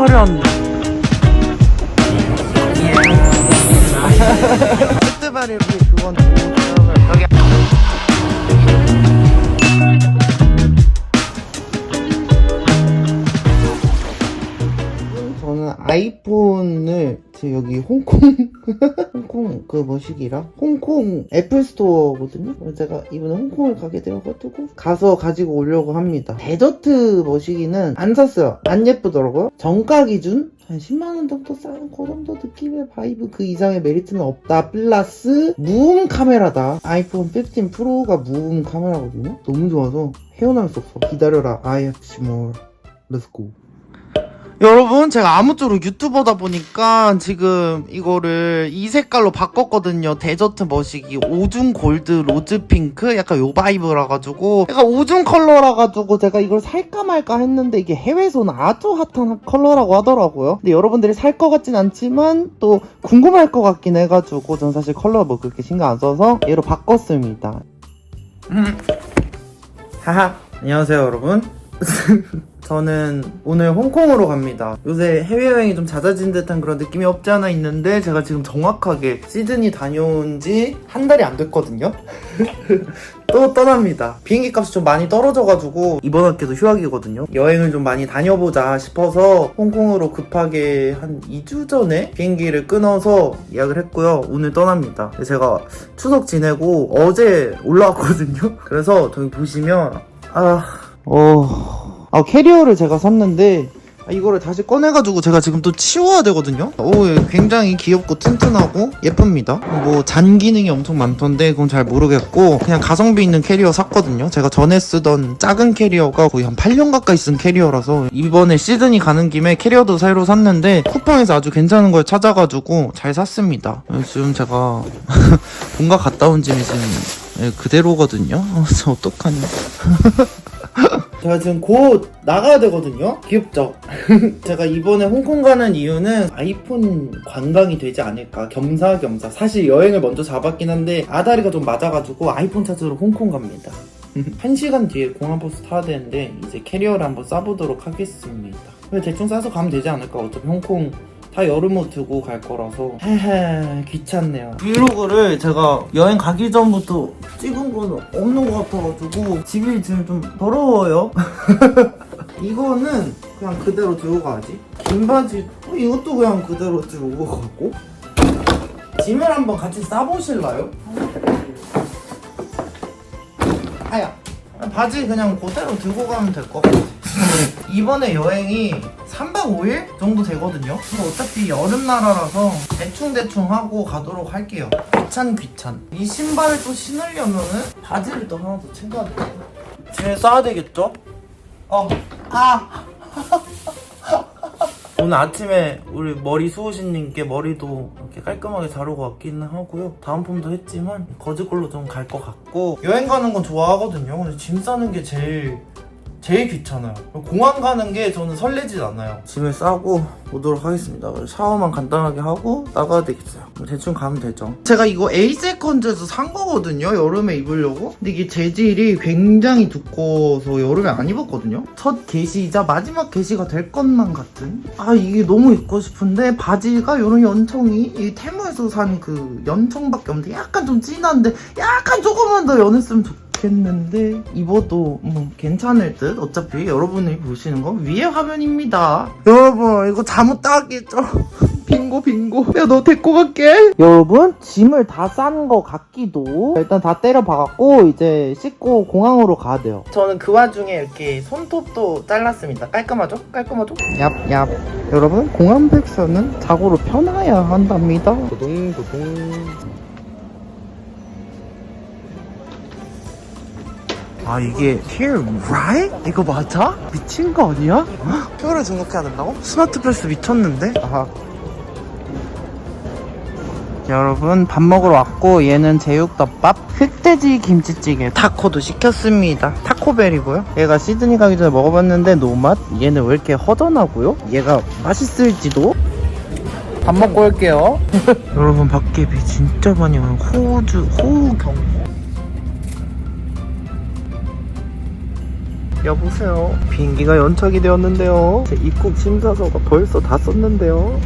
화려한데. 끝발을 위해 그건 여기. 저는 아이폰을 지금 여기 홍콩 홍콩 그 뭐시기라 홍콩 애플스토어거든요. 그래서 제가 이번에 홍콩을 가게 되어가지고 가서 가지고 오려고 합니다. 데저트 머시기는 안 샀어요. 안 예쁘더라고요. 정가 기준 한 10만원 정도 싸는 그 정도 느낌의 바이브, 그 이상의 메리트는 없다. 플러스 무음 카메라다. 아이폰 15 프로가 무음 카메라거든요. 너무 좋아서 헤어나올 수 없어. 기다려라. I have more. Let's go. 여러분, 제가 아무쪼록 유튜버다 보니까 지금 이거를 이 색깔로 바꿨거든요. 데저트 머시기 오줌 골드 로즈 핑크, 약간 요 바이브라 가지고 약간 오줌 컬러라 가지고 제가 이걸 살까 말까 했는데 이게 해외에서는 아주 핫한 컬러라고 하더라고요. 근데 여러분들이 살 것 같진 않지만 또 궁금할 것 같긴 해가지고 전 사실 컬러 뭐 그렇게 신경 안 써서 얘로 바꿨습니다. 하하, 안녕하세요 여러분. 저는 오늘 홍콩으로 갑니다. 요새 해외여행이 좀 잦아진 듯한 그런 느낌이 없지 않아 있는데 제가 지금 정확하게 시드니 다녀온 지 한 달이 안 됐거든요. 또 떠납니다. 비행기 값이 좀 많이 떨어져가지고 이번 학기도 휴학이거든요. 여행을 좀 많이 다녀보자 싶어서 홍콩으로 급하게 한 2주 전에 비행기를 끊어서 예약을 했고요. 오늘 떠납니다. 제가 추석 지내고 어제 올라왔거든요. 그래서 저기 보시면 캐리어를 제가 샀는데 이거를 다시 꺼내가지고 제가 지금 또 치워야 되거든요. 굉장히 귀엽고 튼튼하고 예쁩니다. 뭐 잔 기능이 엄청 많던데 그건 잘 모르겠고 그냥 가성비 있는 캐리어 샀거든요. 제가 전에 쓰던 작은 캐리어가 거의 한 8년 가까이 쓴 캐리어라서 이번에 시드니 가는 김에 캐리어도 새로 샀는데 쿠팡에서 아주 괜찮은 걸 찾아가지고 잘 샀습니다. 지금 제가 본가 갔다 온 짐이 지금 그대로거든요. 그래서 어떡하냐. 제가 지금 곧 나가야 되거든요. 귀엽죠? 제가 이번에 홍콩 가는 이유는 아이폰 관광이 되지 않을까, 겸사겸사. 사실 여행을 먼저 잡았긴 한데 아다리가 좀 맞아가지고 아이폰 찾으러 홍콩 갑니다. 1시간 뒤에 공항버스 타야 되는데 이제 캐리어를 한번 싸보도록 하겠습니다. 대충 싸서 가면 되지 않을까. 어차피 홍콩 다 여름옷 두고 갈 거라서 귀찮네요. 브이로그를 제가 여행 가기 전부터 찍은 건 없는 것 같아가지고 집이 지금 좀 더러워요. 이거는 그냥 그대로 들고 가야지. 긴 바지 이것도 그냥 그대로 들고 가고. 짐을 한번 같이 싸보실래요? 바지 그냥 그대로 들고 가면 될 것 같아. 이번에 여행이 3박 5일 정도 되거든요. 어차피 여름 나라라서 대충 하고 가도록 할게요. 귀찮. 이 신발을 또 신으려면은 바지를 또 하나 더 챙겨야 돼요. 짐에 싸야 되겠죠? 오늘 아침에 우리 머리 수호신님께 머리도 이렇게 깔끔하게 자르고 왔기는 하고요. 다음 폼도 했지만 거즈걸로 좀 갈 것 같고, 여행 가는 건 좋아하거든요. 근데 짐 싸는 게 제일 귀찮아요. 공항 가는 게 저는 설레질 않아요. 짐을 싸고 오도록 하겠습니다. 샤워만 간단하게 하고 나가야 되겠어요. 대충 가면 되죠. 제가 이거 에이세컨즈에서 산 거거든요. 여름에 입으려고. 근데 이게 재질이 굉장히 두꺼워서 여름에 안 입었거든요. 첫 게시이자 마지막 게시가 될 것만 같은. 이게 너무 입고 싶은데 바지가 이런 연청이 이 테무에서 산 그 연청밖에 없는데 약간 좀 진한데 약간 조금만 더 연했으면 좋겠는데 입어도 뭐 괜찮을 듯. 어차피 여러분이 보시는 건 위에 화면입니다. 여러분 이거 잘못 따겠죠? 빙고 내가 너 데리고 갈게. 여러분 짐을 다 싼 거 같기도. 일단 다 때려 박았고 이제 씻고 공항으로 가야 돼요. 저는 그 와중에 이렇게 손톱도 잘랐습니다. 깔끔하죠? 얍. 여러분 공항 백서는 자고로 펴놔야 한답니다. 도동. 이게 here right? 이거 맞아? 미친 거 아니야? 표를 등록해야 된다고? 스마트 패스 미쳤는데? 여러분 밥 먹으러 왔고 얘는 제육덮밥, 흑돼지 김치찌개, 타코도 시켰습니다. 타코벨이고요. 얘가 시드니 가기 전에 먹어봤는데 노맛. 얘는 왜 이렇게 허전하고요? 얘가 맛있을지도. 밥 먹고 올게요. 여러분 밖에 비 진짜 많이 와요. 호우 경보. 여보세요. 비행기가 연착이 되었는데요. 제 입국 심사서가 벌써 다 썼는데요.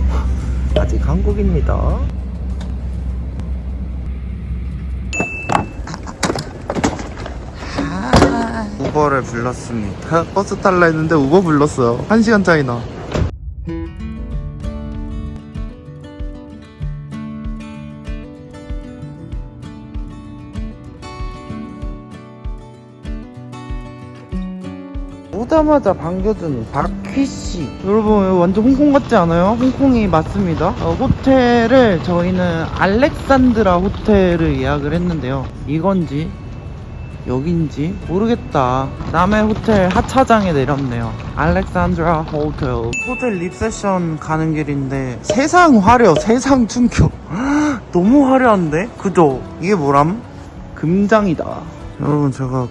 아직 한국입니다. 우버를 불렀습니다. 버스 탈라 했는데 우버 불렀어요. 1시간 차이나. 오자마자 반겨주는 박휘씨. 여러분 여기 완전 홍콩 같지 않아요? 홍콩이 맞습니다. 호텔을 저희는 알렉산드라 호텔을 예약을 했는데요. 이건지 여긴지 모르겠다. 남해 호텔 하차장에 내렸네요. 알렉산드라 호텔. 호텔 립세션 가는 길인데 세상 화려, 세상 충격. 너무 화려한데? 그죠? 이게 뭐람? 금장이다. 여러분 제가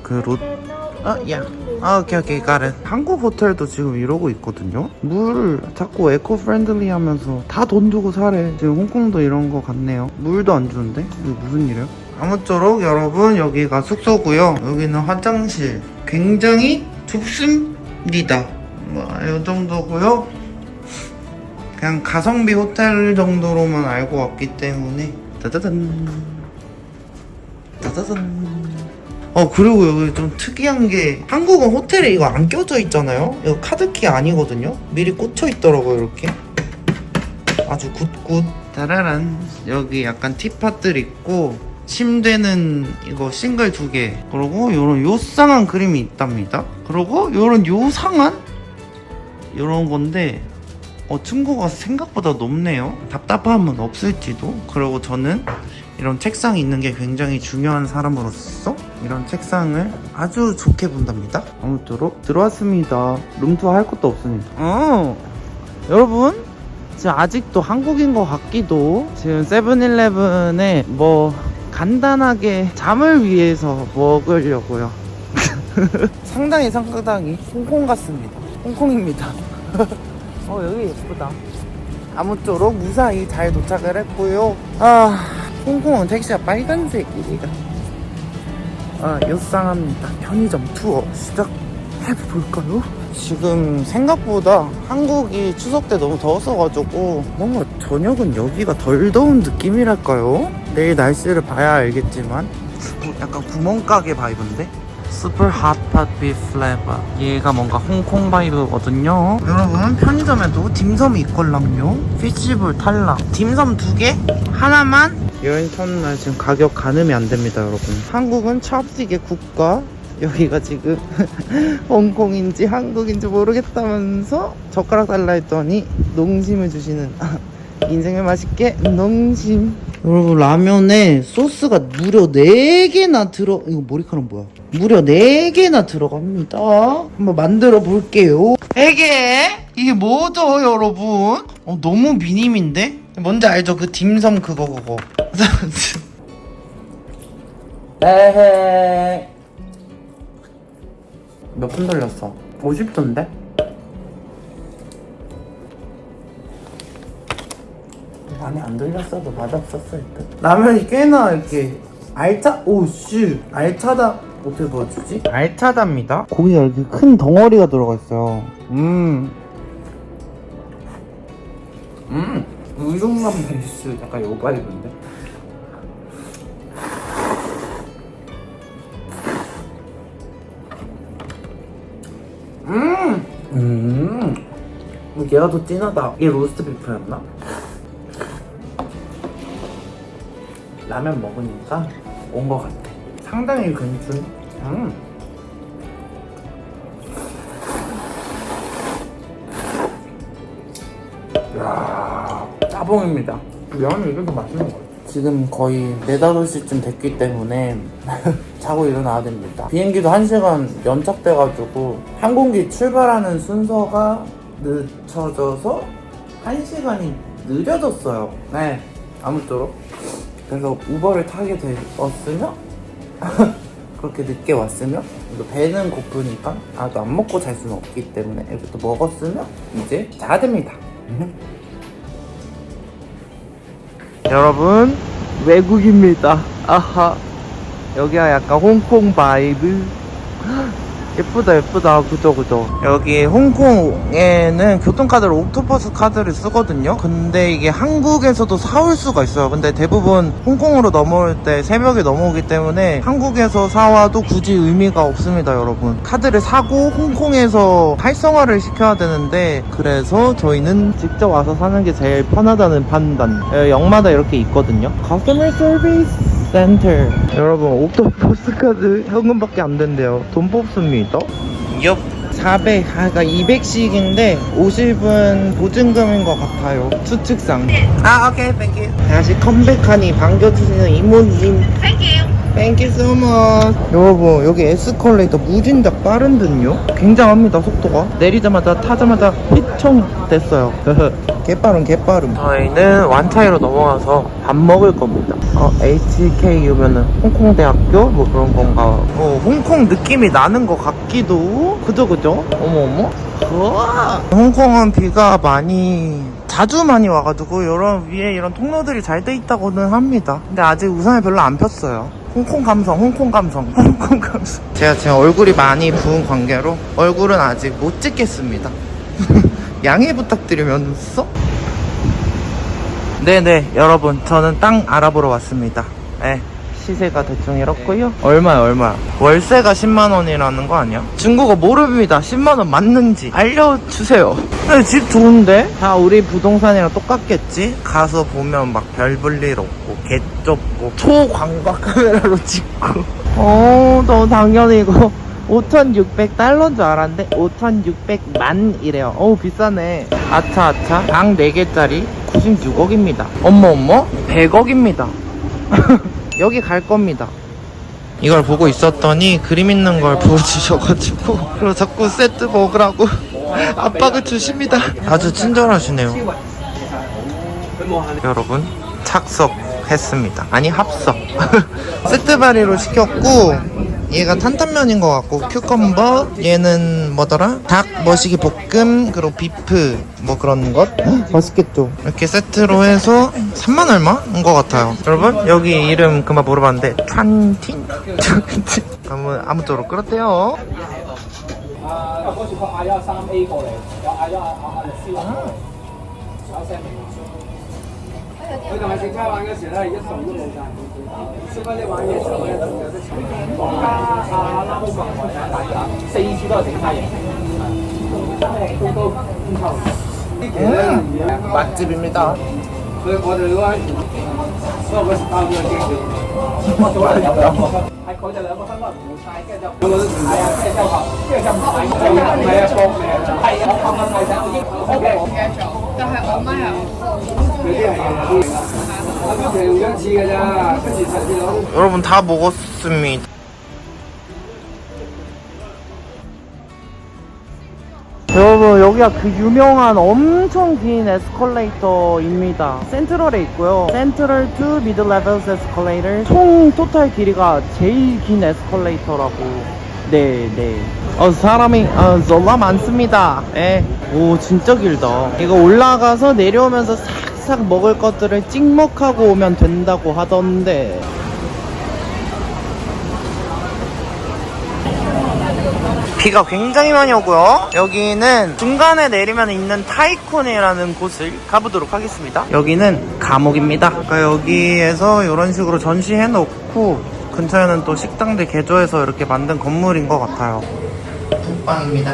오케이 가렌. 한국 호텔도 지금 이러고 있거든요. 물 자꾸 에코 프렌들리 하면서 다 돈 주고 사래. 지금 홍콩도 이런 거 같네요. 물도 안 주는데? 이거 무슨 일이야? 아무쪼록 여러분 여기가 숙소고요. 여기는 화장실 굉장히 좁습니다. 이 정도고요. 그냥 가성비 호텔 정도로만 알고 왔기 때문에 짜자잔 짜자잔. 그리고 여기 좀 특이한 게 한국은 호텔에 이거 안 껴져 있잖아요. 이거 카드키 아니거든요. 미리 꽂혀 있더라고요. 이렇게 아주 굿굿. 따라란. 여기 약간 티팟들 있고 침대는 이거 싱글 2개, 그리고 요런 요상한 그림이 있답니다. 그리고 요런 요상한 요런 건데 층고가 생각보다 높네요. 답답함은 없을지도. 그리고 저는 이런 책상이 있는 게 굉장히 중요한 사람으로서 이런 책상을 아주 좋게 본답니다. 아무쪼록 들어왔습니다. 룸투어 할 것도 없습니다. 여러분 지금 아직도 한국인 것 같기도. 지금 세븐일레븐에 뭐 간단하게 잠을 위해서 먹으려고요. 상당히 홍콩 같습니다. 홍콩입니다. 여기 예쁘다. 아무쪼록 무사히 잘 도착을 했고요. 홍콩은 택시가 빨간색이라 요상합니다. 편의점 투어 시작해볼까요? 지금 생각보다 한국이 추석 때 너무 더웠어가지고 뭔가 저녁은 여기가 덜 더운 느낌이랄까요? 내일 날씨를 봐야 알겠지만 약간 구멍가게 바이브인데? 슈퍼 핫팟 비프 플레버. 얘가 뭔가 홍콩 바이브거든요. 여러분 편의점에도 딤섬이 있걸랑요. 피쉬볼 탈락. 딤섬 2개? 하나만? 여행 첫날 지금 가격 가늠이 안 됩니다 여러분. 한국은 찹스틱의 국가. 여기가 지금 홍콩인지 한국인지 모르겠다면서 젓가락 달라 했더니 농심을 주시는 인생을 맛있게 농심. 여러분 라면에 소스가 무려 4개나 이거 머리카락 뭐야? 무려 4개나 들어갑니다. 한번 만들어 볼게요. 4개? 이게 뭐죠 여러분? 너무 미님인데? 뭔지 알죠? 그 딤섬 그거 에헤. 몇 분 돌렸어? 50도인데? 많이 안 돌렸어도 맛없었을 듯. 라면이 꽤나 이렇게 알차다. 어떻게 보여주지? 알차답니다. 고기가 이렇게 큰 덩어리가 들어가 있어요. 우육만 베이스 약간 요바이브인데? 얘가 더 진하다. 이게 로스트 비프였나? 라면 먹으니까 온 것 같아. 상당히 근준. 이야, 짜봉입니다. 면이 이렇게 맛있는 거예요. 지금 거의 4, 5시쯤 됐기 때문에 자고 일어나야 됩니다. 비행기도 1시간 연착돼가지고 항공기 출발하는 순서가 늦춰져서 1시간이 느려졌어요. 네, 아무쪼록 그래서 우버를 타게 되었으면 그렇게 늦게 왔으면 또 배는 고프니까 또 안 먹고 잘 수는 없기 때문에 이렇게 또 먹었으면 이제 자야 됩니다. 여러분 외국입니다. 아하, 여기가 약간 홍콩 바이브. 예쁘다 예쁘다. 그죠 그죠. 여기 홍콩에는 교통카드를 옥토퍼스 카드를 쓰거든요. 근데 이게 한국에서도 사올 수가 있어요. 근데 대부분 홍콩으로 넘어올 때 새벽에 넘어오기 때문에 한국에서 사와도 굳이 의미가 없습니다 여러분. 카드를 사고 홍콩에서 활성화를 시켜야 되는데, 그래서 저희는 직접 와서 사는 게 제일 편하다는 판단. 역마다 이렇게 있거든요. Customer Service Center. 여러분 옥토퍼스 카드 현금밖에 안 된대요. 돈 뽑습니다. 옆 400, 그러니까 200씩인데 50은 보증금인 것 같아요. 추측상. 오케이, 땡큐. 다시 컴백하니 반겨주시는 이모님. 땡큐 so much. 여러분 여기 에스컬레이터 무진작 빠른 듯요? 굉장합니다 속도가. 내리자마자 타자마자 휘청 됐어요. 개빠름. 저희는 완차이로 넘어가서 밥 먹을 겁니다. HKU면은 홍콩대학교 뭐 그런 건가. 홍콩 느낌이 나는 것 같기도. 그죠. 어머. 우와. 홍콩은 비가 자주 많이 와가지고 이런 위에 이런 통로들이 잘 돼 있다고는 합니다. 근데 아직 우산을 별로 안 폈어요. 홍콩 감성. 제가 지금 얼굴이 많이 부은 관계로 얼굴은 아직 못 찍겠습니다. 양해 부탁드리면서. 네네 여러분, 저는 땅 알아보러 왔습니다. 네, 시세가 대충 이렇고요. 얼마야? 월세가 10만원이라는 거 아니야? 중국어 모릅니다. 10만원 맞는지 알려주세요. 네, 집 좋은데? 다 우리 부동산이랑 똑같겠지? 가서 보면 막 별 볼 일 없고 개 좁고 초광각 카메라로 찍고. 너 당연히 이거 5,600달러인 줄 알았는데 5,600만 이래요. 비싸네. 아차 방 4개짜리 96억입니다 어머 100억입니다 여기 갈 겁니다. 이걸 보고 있었더니 그림 있는 걸 보여주셔가지고 그리고 자꾸 세트 먹으라고 압박을 주십니다. 아주 친절하시네요. 여러분 착석했습니다. 아니 합석. 세트 바리로 시켰고, 얘가 탄탄면인 것 같고 큐컴버, 얘는 뭐더라? 닭 머시기 볶음, 그리고 비프 뭐 그런 것. 맛있겠죠? 이렇게 세트로 해서 3만 얼마인 것 같아요. 여러분 여기 이름 그만 물어봤는데 찬틴? 아무쪼록 그렇대요. 맛집입니다. 여러분 다 먹었습니다. 여러분 여기가 그 유명한 엄청 긴 에스컬레이터입니다. 센트럴에 있고요. 센트럴 투 미드 레벨스 에스컬레이터. 총 토탈 길이가 제일 긴 에스컬레이터라고. 네. 사람이 졸라 많습니다. 오 진짜 길다. 이거 올라가서 내려오면서 싹싹 먹을 것들을 찍먹하고 오면 된다고 하던데. 비가 굉장히 많이 오고요. 여기는 중간에 내리면 있는 타이쿤이라는 곳을 가보도록 하겠습니다. 여기는 감옥입니다. 그러니까 여기에서 이런 식으로 전시해 놓고 근처에는 또 식당들 개조해서 이렇게 만든 건물인 것 같아요. 북방입니다.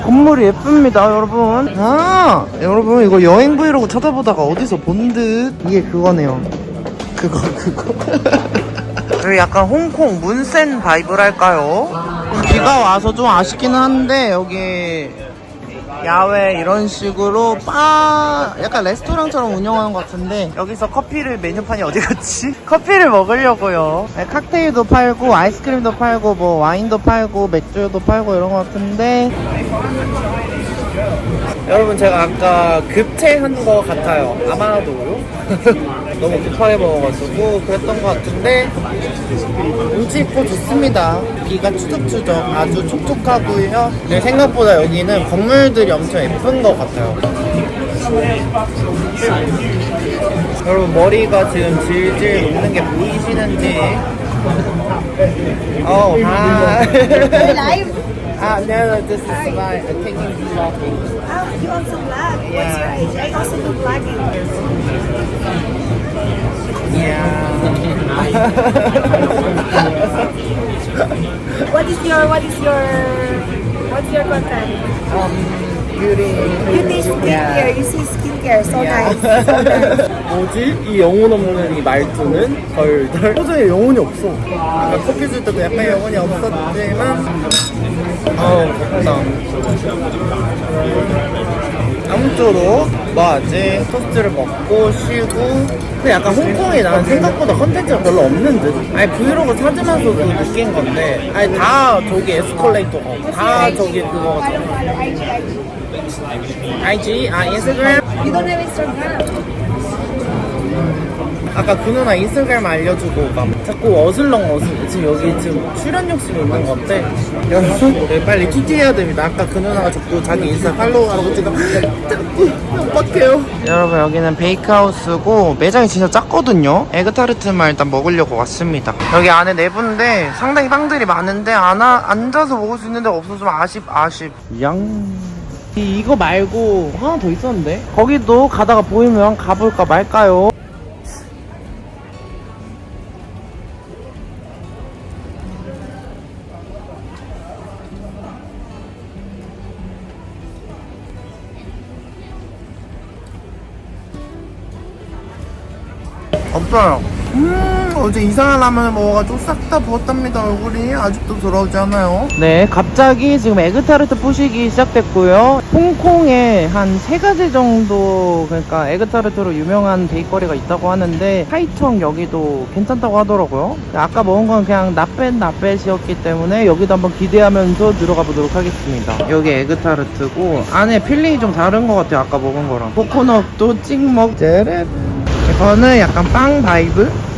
건물이 예쁩니다 여러분. 여러분 이거 여행 브이로그 찾아보다가 어디서 본 듯. 이게 그거네요. 그거 여기 약간 홍콩 문센 바이브랄까요? 비가 와서 좀 아쉽기는 한데, 여기 야외 이런 식으로 약간 레스토랑처럼 운영하는 것 같은데, 여기서 커피를, 메뉴판이 어디 갔지? 커피를 먹으려고요. 칵테일도 팔고 아이스크림도 팔고 뭐 와인도 팔고 맥주도 팔고 이런 것 같은데, 여러분 제가 아까 급체한 것 같아요. 아마도요? 너무 급하게 먹어가지고 그랬던 것 같은데, 운치 있고 좋습니다. 비가 추적추적 아주 촉촉하고요. 네, 생각보다 여기는 건물들이 엄청 예쁜 것 같아요. 여러분 머리가 지금 질질 녹는 게 보이시는지. No, this is my taking vlogging. You also vlog? What's your Yeah. age? I also do vlogging. Yeah. What's your content? Beauty. Beauty skincare. You see skincare. So Yeah. nice. So nice. 뭐지? 이 영혼 없는 이 말투는 덜덜 표정에 영혼이 없어. 아까 커피 줄 때도 약간 영혼이 없었지만 덥다. 아무쪼록 뭐하지? 토스트를 먹고 쉬고. 근데 약간 홍콩이 난 생각보다 컨텐츠가 별로 없는 듯. 아니 브이로그 찾으면서도 느낀 건데 아니 다 저기 에스컬레이터가 다 저기 그거가 IG? 아 인스타그램? You don't have Instagram. 아까 그 누나 인스타그램 알려주고 막 자꾸 어슬렁 지금 여기 지금 출연 욕심이 있는 건데 여러분 네, 빨리 TT해야 됩니다. 아까 그 누나가 자꾸 자기 인스타 팔로우하라고 지금 자꾸 빡해요. 여러분 여기는 베이크하우스고 매장이 진짜 작거든요. 에그타르트만 일단 먹으려고 왔습니다. 여기 안에 내부인데 상당히 빵들이 많은데 앉아서 먹을 수 있는데 없어서 좀 아쉽. 이거 말고 하나 더 있었는데 거기도 가다가 보이면 가볼까 말까요? 없어요. 어제 이상한 라면을 먹어가지고 싹 다 부었답니다. 얼굴이 아직도 돌아오지 않아요. 네, 갑자기 지금 에그타르트 포식이 시작됐고요. 홍콩에 한 3가지 정도 그러니까 에그타르트로 유명한 베이커리가 있다고 하는데 하이청 여기도 괜찮다고 하더라고요. 아까 먹은 건 그냥 나뱃이었기 때문에 여기도 한번 기대하면서 들어가 보도록 하겠습니다. 여기 에그타르트고 안에 필링이 좀 다른 것 같아요. 아까 먹은 거랑 코코넛도 찍먹 제렛. 이거는 약간 빵 바이브.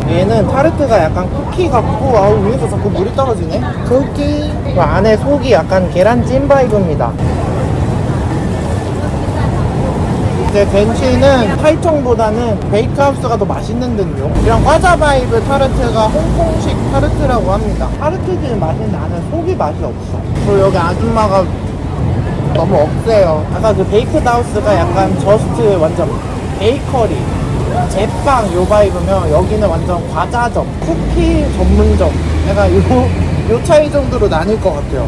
얘는 타르트가 약간 쿠키 같고 아우 위에서 자꾸 물이 떨어지네. 쿠키. 그 안에 속이 약간 계란찜 바이브입니다. 이제 벤치는 타이청보다는 베이크하우스가 더 맛있는 듯요. 이런 과자 바이브 타르트가 홍콩식 타르트라고 합니다. 타르트들 맛은 나는 속이 맛이 없어. 그리고 여기 아줌마가 너무 억세요. 아까 그 베이크하우스가 약간 저스트 완전 베이커리 제빵 요 바이브면 여기는 완전 과자점 쿠키 전문점. 약간 요 차이 정도로 나뉠 것 같아요.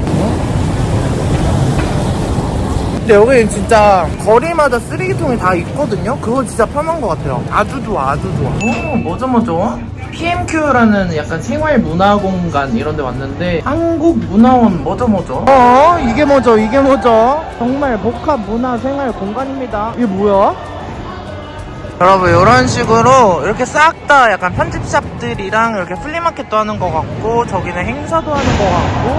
근데 여기 진짜 거리마다 쓰레기통이 다 있거든요. 그거 진짜 편한 것 같아요. 아주 좋아. 뭐죠? PMQ라는 약간 생활 문화 공간 이런 데 왔는데 한국 문화원 뭐죠? 이게 뭐죠? 정말 복합 문화 생활 공간입니다. 이게 뭐야? 여러분 이런 식으로 이렇게 싹 다 약간 편집샵들이랑 이렇게 플리마켓도 하는 것 같고 저기는 행사도 하는 것 같고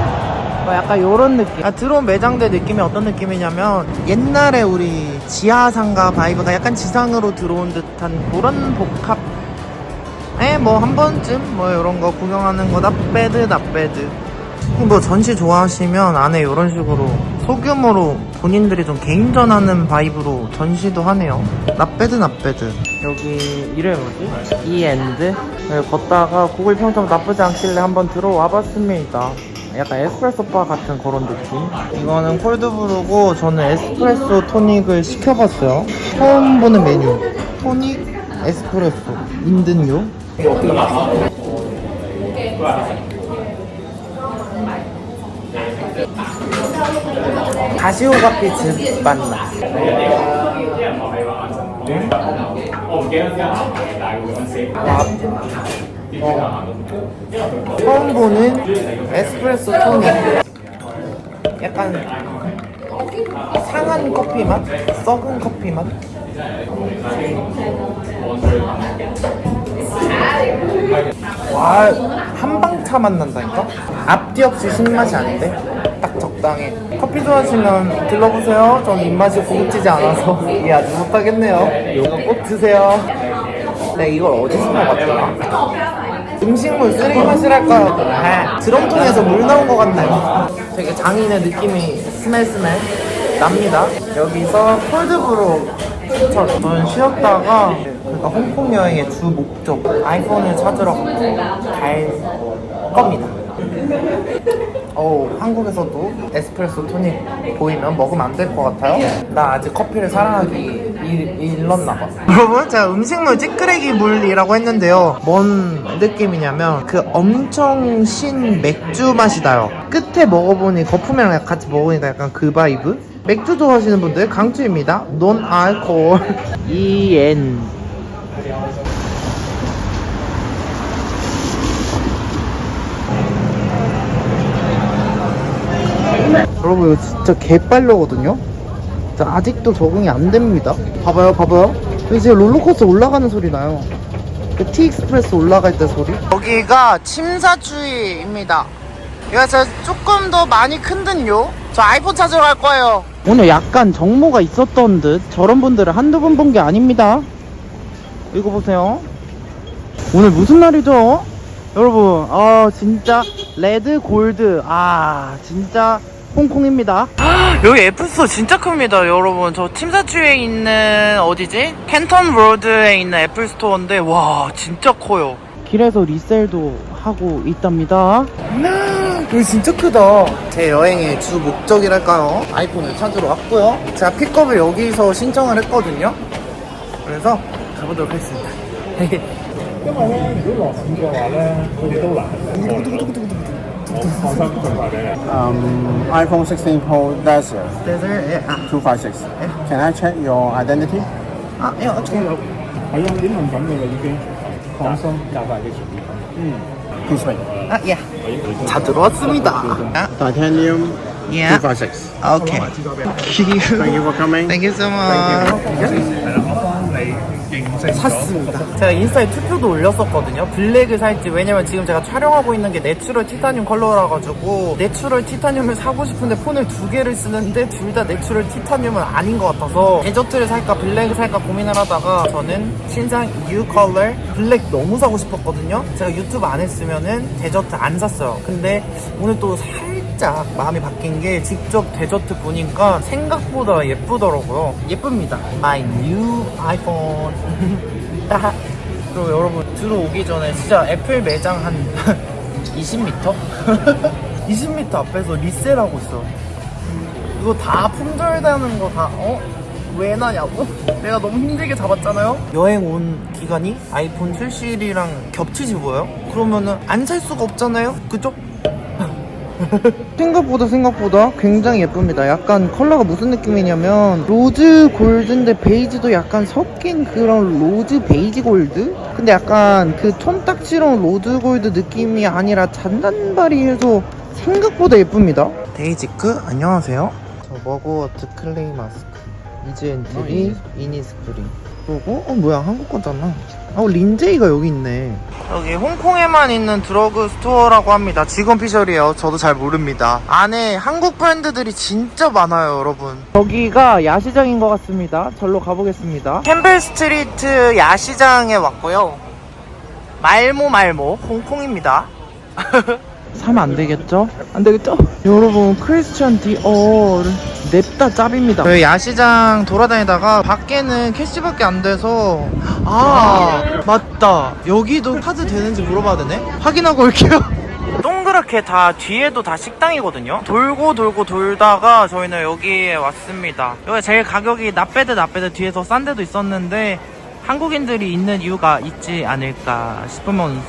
뭐 약간 요런 느낌. 들어온 매장들 느낌이 어떤 느낌이냐면 옛날에 우리 지하상가 바이브가 약간 지상으로 들어온 듯한 그런 복합에 뭐 한 번쯤 뭐 이런 거 구경하는 거 나빼드 뭐 전시 좋아하시면 안에 이런 식으로 소규모로 본인들이 좀 개인전하는 바이브로 전시도 하네요. 나빼드 여기 이름이 뭐지? 이엔드? 걷다가 구글 평점 나쁘지 않길래 한번 들어와 봤습니다. 약간 에스프레소 바 같은 그런 느낌? 이거는 콜드브루고 저는 에스프레소 토닉을 시켜봤어요. 처음 보는 메뉴 토닉 에스프레소 인든요. 가시오가피 즙맛나. 처음 보는 에스프레소 토닉. 약간 상한 커피 맛? 썩은 커피 맛? 와, 한방차 맛 난다니까? 앞뒤 없이 신맛이 아닌데? 딱 적당해. 커피 좋아하시면 들러보세요. 전 입맛이 고급지지 않아서 이해하지 못하겠네요. 이거 꼭 드세요. 네, 이걸 어디서 먹었더라? 음식물 쓰레기 맛이랄까? 드럼통에서 물 나온 것 같나요? 되게 장인의 느낌이 스멜 납니다. 여기서 콜드브루 추천. 저는 쉬었다가 그러니까 홍콩 여행의 주 목적 아이폰을 찾으러 갈 겁니다. 한국에서도 에스프레소 토닉 보이면 먹으면 안 될 것 같아요. 나 아직 커피를 사랑하기 일렀나봐. 여러분, 제가 음식물 찌끄레기 물이라고 했는데요. 뭔 느낌이냐면 그 엄청 신 맥주 맛이 나요. 끝에 먹어보니 거품이랑 같이 먹으니까 약간 그 바이브? 맥주 좋아하시는 분들 강추입니다. 논 알코올. EN. 여러분, 이거 진짜 개빨려거든요? 진짜 아직도 적응이 안 됩니다. 봐봐요, 봐봐요. 이제 롤러코스터 올라가는 소리 나요. 그 티익스프레스 올라갈 때 소리. 여기가 침사주의입니다. 여기가 진짜 조금 더 많이 큰 듯요. 저 아이폰 찾으러 갈 거예요. 오늘 약간 정모가 있었던 듯. 저런 분들을 한두 번 본 게 아닙니다. 이거 보세요. 오늘 무슨 날이죠? 여러분, 진짜 레드 골드. 진짜 홍콩입니다. 여기 애플스토어 진짜 큽니다, 여러분. 저 침사주에 있는 어디지? 캔턴 로드에 있는 애플스토어인데 와 진짜 커요. 길에서 리셀도 하고 있답니다. 여기 진짜 크다. 제 여행의 주 목적이랄까요? 아이폰을 찾으러 왔고요. 제가 픽업을 여기서 신청을 했거든요. 그래서 가보도록 하겠습니다. iPhone 16 Pro Desert 네, 256. Can I check your identity? 예, 어떻게 해요? Please wait. 예. 다 들어왔습니다. Titanium 예. 256. 오케이. Thank you for coming. Thank you so much. 샀습니다. 제가 인스타에 투표도 올렸었거든요. 블랙을 살지. 왜냐면 지금 제가 촬영하고 있는 게 내추럴 티타늄 컬러라 가지고 내추럴 티타늄을 사고 싶은데 폰을 두 개를 쓰는데 둘 다 내추럴 티타늄은 아닌 것 같아서 데저트를 살까 블랙을 살까 고민을 하다가 저는 신상 U 컬러 블랙 너무 사고 싶었거든요. 제가 유튜브 안 했으면은 데저트 안 샀어요. 근데 오늘 또 살짝 마음이 바뀐 게 직접 데저트 보니까 생각보다 예쁘더라고요. 예쁩니다. My new iPhone. 그리고 여러분 들어오기 전에 진짜 애플 매장 한 20m? 20m 앞에서 리셀하고 있어. 이거 다 품절되는 거 다 왜 나냐고? 내가 너무 힘들게 잡았잖아요? 여행 온 기간이 아이폰 출시일이랑 겹치지 뭐예요? 그러면은 안 살 수가 없잖아요? 그죠? 생각보다 굉장히 예쁩니다. 약간 컬러가 무슨 느낌이냐면 로즈 골드인데 베이지도 약간 섞인 그런 로즈 베이지 골드? 근데 약간 그 촌딱지러운 로즈 골드 느낌이 아니라 잔잔바리해서 생각보다 예쁩니다. 데이지크 안녕하세요. 저 머그워트 클레이 마스크 이즈엔트리 이니스프리. 그리고 뭐야 한국 거잖아. 린제이가 여기 있네. 여기 홍콩에만 있는 드러그 스토어라고 합니다. 직원 피셜이에요. 저도 잘 모릅니다. 안에 한국 브랜드들이 진짜 많아요, 여러분. 여기가 야시장인 것 같습니다. 절로 가보겠습니다. 캠벨 스트리트 야시장에 왔고요. 말모 홍콩입니다. 사면 안 되겠죠? 안 되겠죠? 여러분 크리스찬 디올 냅다 짭입니다. 저희 야시장 돌아다니다가 밖에는 캐시밖에 안 돼서 맞다. 여기도 카드 되는지 물어봐야 되네. 확인하고 올게요. 동그랗게 다 뒤에도 다 식당이거든요. 돌고 돌다가 저희는 여기에 왔습니다. 여기 제일 가격이 나빼드 뒤에서 싼 데도 있었는데 한국인들이 있는 이유가 있지 않을까 싶으면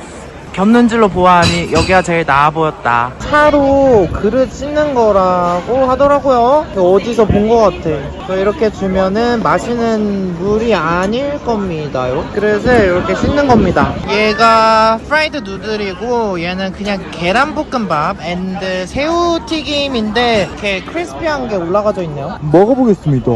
겹는질로 보아하니 여기가 제일 나아 보였다. 차로 그릇 씻는 거라고 하더라고요. 어디서 본 거 같아. 이렇게 주면은 마시는 물이 아닐 겁니다요. 그래서 이렇게 씻는 겁니다. 얘가 프라이드 누들이고 얘는 그냥 계란볶음밥 앤드 새우튀김인데 이렇게 크리스피한 게 올라가져 있네요. 먹어보겠습니다.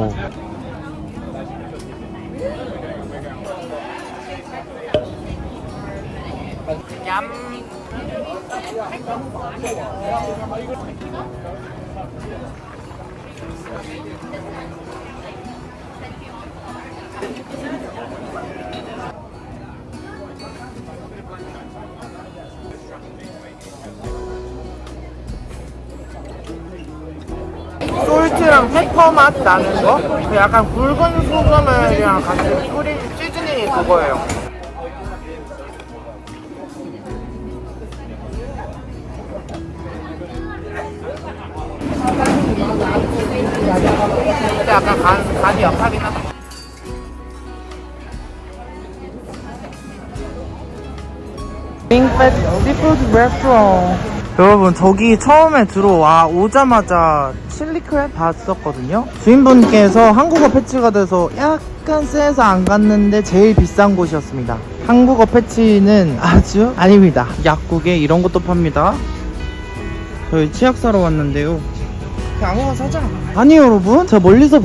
솔트랑 페퍼 맛 나는 거? 그 약간 굵은 소금을 그냥 같이 뿌린 시즈닝이 그거예요. 근데 약간 간이 약하긴 하다. 빙패 시푸드 레스토랑. 여러분 저기 처음에 오자마자 칠리크랩 봤었거든요. 주인분께서 한국어 패치가 돼서 약간 쎄해서 안 갔는데 제일 비싼 곳이었습니다. 한국어 패치는 아주 아닙니다. 약국에 이런 것도 팝니다. 저희 치약 사러 왔는데요. 그냥 아무거나 사자. 아니 여러분, 제가 멀리서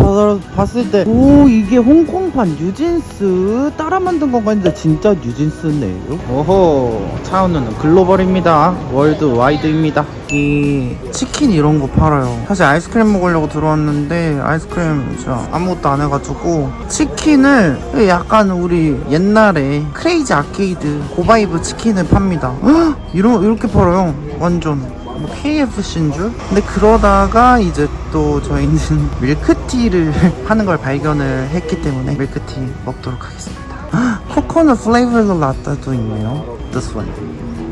봤을 때 오 이게 홍콩판 뉴진스 따라 만든 건가 했는데 진짜 뉴진스네요. 오호, 차은우는 글로벌입니다. 월드와이드입니다. 이 치킨 이런 거 팔아요. 사실 아이스크림 먹으려고 들어왔는데 아이스크림 진짜 아무것도 안 해가지고 치킨을 약간 우리 옛날에 크레이지 아케이드 고바이브 치킨을 팝니다. 헉! 이렇게 팔아요. 완전 뭐 KFC인 줄? 근데 그러다가 이제 또 저희는 밀크티를 하는 걸 발견을 했기 때문에 밀크티 먹도록 하겠습니다. 코코넛 플레이버 라떼도 있네요. This one.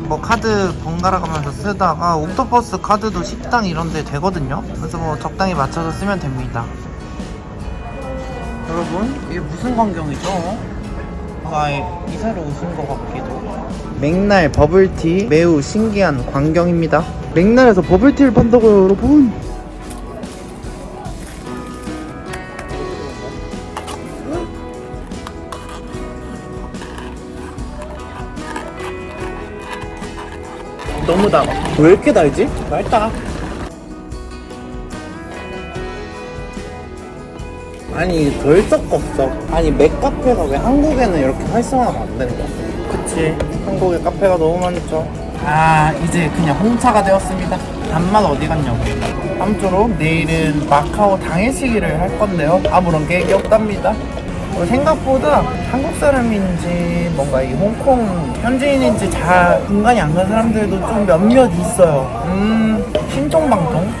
뭐 카드 번갈아 가면서 쓰다가 옥토퍼스 카드도 식당 이런 데 되거든요. 그래서 뭐 적당히 맞춰서 쓰면 됩니다. 여러분, 이게 무슨 광경이죠? 이사를 오신 것 같기도. 맥날 버블티 매우 신기한 광경입니다. 맥날에서 버블티를 판다고요, 여러분. 너무 달아. 왜 이렇게 달지? 맛있다. 아니 덜썩겁썩. 아니 맥카페가 왜 한국에는 이렇게 활성화가 안 되는 거야? 그치, 한국에 카페가 너무 많죠. 아, 이제 그냥 홍차가 되었습니다. 단맛 어디 갔냐고. 아무쪼록 내일은 마카오 당일치기를 할 건데요, 아무런 계획이 없답니다. 생각보다 한국 사람인지 뭔가 이 홍콩 현지인인지 잘 분간이 안 간 사람들도 좀 몇몇 있어요. 신통방통.